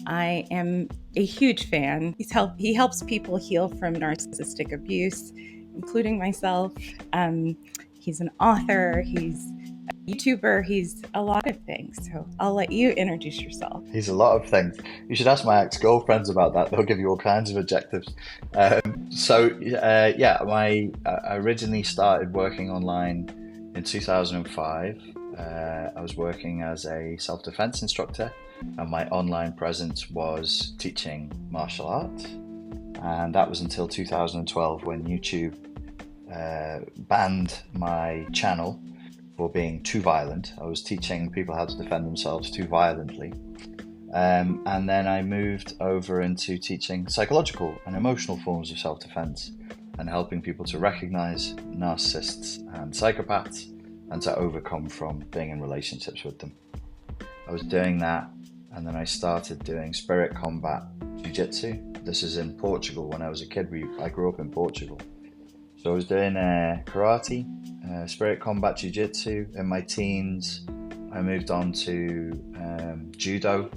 I am a huge fan. He helps people heal from narcissistic abuse, including myself. Um, he's an author, he's a YouTuber, he's a lot of things. So I'll let you introduce yourself. He's a lot of things. You should ask my ex-girlfriends about that. They'll give you all kinds of adjectives. Yeah, I originally started working online in 2005. I was working as a self-defense instructor, and my online presence was teaching martial arts. And that was until 2012 when YouTube banned my channel for being too violent. I was teaching people how to defend themselves too violently. And then I moved over into teaching psychological and emotional forms of self-defense and helping people to recognize narcissists and psychopaths and to overcome from being in relationships with them. I was doing that, and then I started doing spirit combat jiu-jitsu. This is in Portugal. When I was a kid, I grew up in Portugal. So I was doing karate, spirit combat jiu-jitsu. In my teens, I moved on to judo,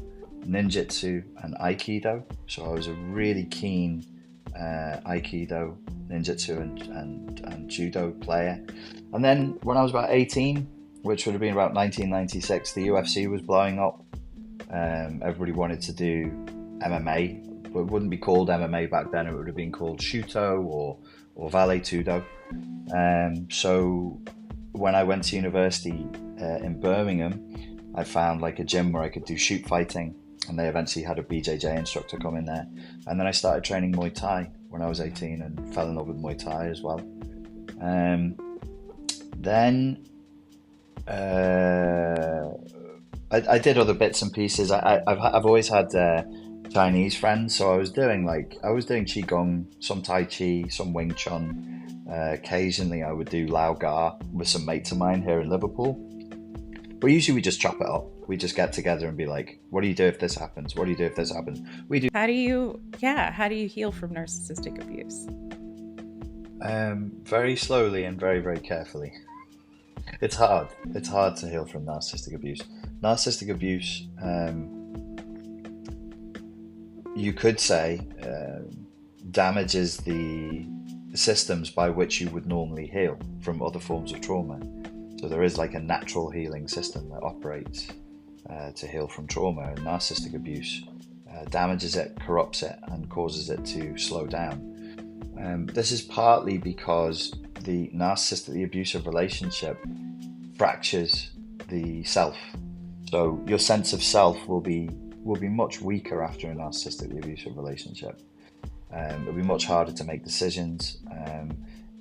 ninjutsu, and aikido. So I was a really keen aikido, ninjutsu, and judo player. And then when I was about 18, which would have been about 1996, the UFC was blowing up. Everybody wanted to do MMA, but it wouldn't be called MMA back then. It would have been called Shuto or Vale Tudo. So when I went to university in Birmingham, I found like a gym where I could do shoot fighting, and they eventually had a BJJ instructor come in there. And then I started training Muay Thai when I was 18 and fell in love with Muay Thai as well. Then I did other bits and pieces. I've always had Chinese friends, so I was doing Qigong, some Tai Chi, some Wing Chun. Occasionally I would do Lao Ga with some mates of mine here in Liverpool. But usually we just chop it up. We just get together and be like, what do you do if this happens? What do you do if this happens? We do How do you heal from narcissistic abuse? very slowly and very, very carefully. It's hard. It's hard to heal from narcissistic abuse. Narcissistic abuse, you could say, damages the systems by which you would normally heal from other forms of trauma. So there is like a natural healing system that operates to heal from trauma, and narcissistic abuse damages it, corrupts it, and causes it to slow down. This is partly because the narcissistic, abusive relationship fractures the self. So your sense of self will be much weaker after a narcissistic abusive relationship. It'll be much harder to make decisions.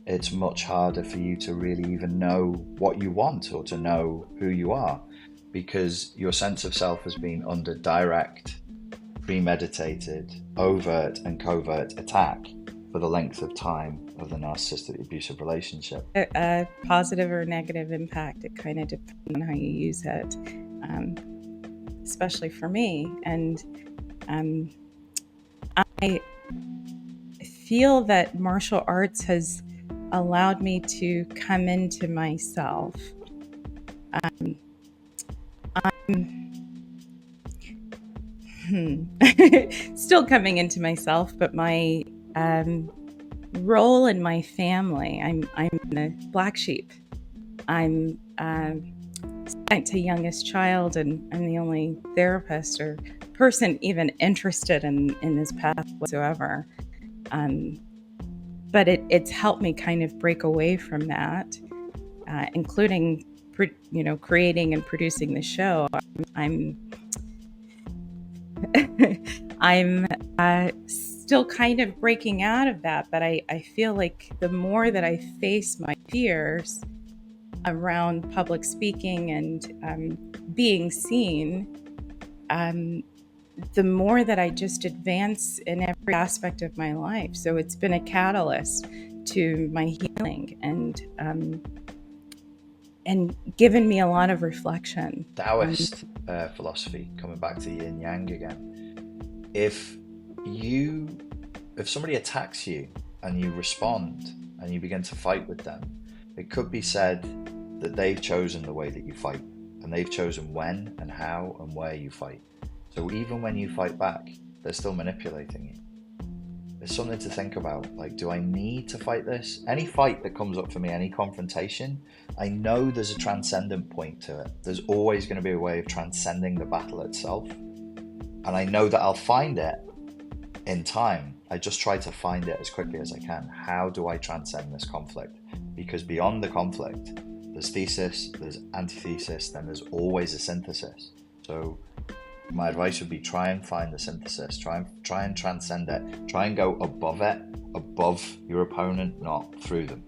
It's much harder for you to really even know what you want or to know who you are, because your sense of self has been under direct, premeditated, overt and covert attack for the length of time of the narcissistic abusive relationship. A positive or negative impact, it kind of depends on how you use it, especially for me. And I feel that martial arts has allowed me to come into myself. I'm still coming into myself, but my role in my family, I'm the black sheep. I'm second to youngest child, and I'm the only therapist or person even interested in this path whatsoever. But it's helped me kind of break away from that, including creating and producing the show. I'm I'm still kind of breaking out of that, but I feel like the more that I face my fears around public speaking and being seen, the more that I just advance in every aspect of my life. So it's been a catalyst to my healing and given me a lot of reflection. Taoist philosophy, coming back to yin yang again. If somebody attacks you and you respond and you begin to fight with them, it could be said that they've chosen the way that you fight, and they've chosen when and how and where you fight. So even when you fight back, they're still manipulating you. There's something to think about. Like, do I need to fight this? Any fight that comes up for me, any confrontation, I know there's a transcendent point to it. There's always going to be a way of transcending the battle itself. And I know that I'll find it in time. I just try to find it as quickly as I can. How do I transcend this conflict? Because beyond the conflict, there's thesis, there's antithesis, then there's always a synthesis. So my advice would be try and find the synthesis, try and transcend it, try and go above it, above your opponent, not through them.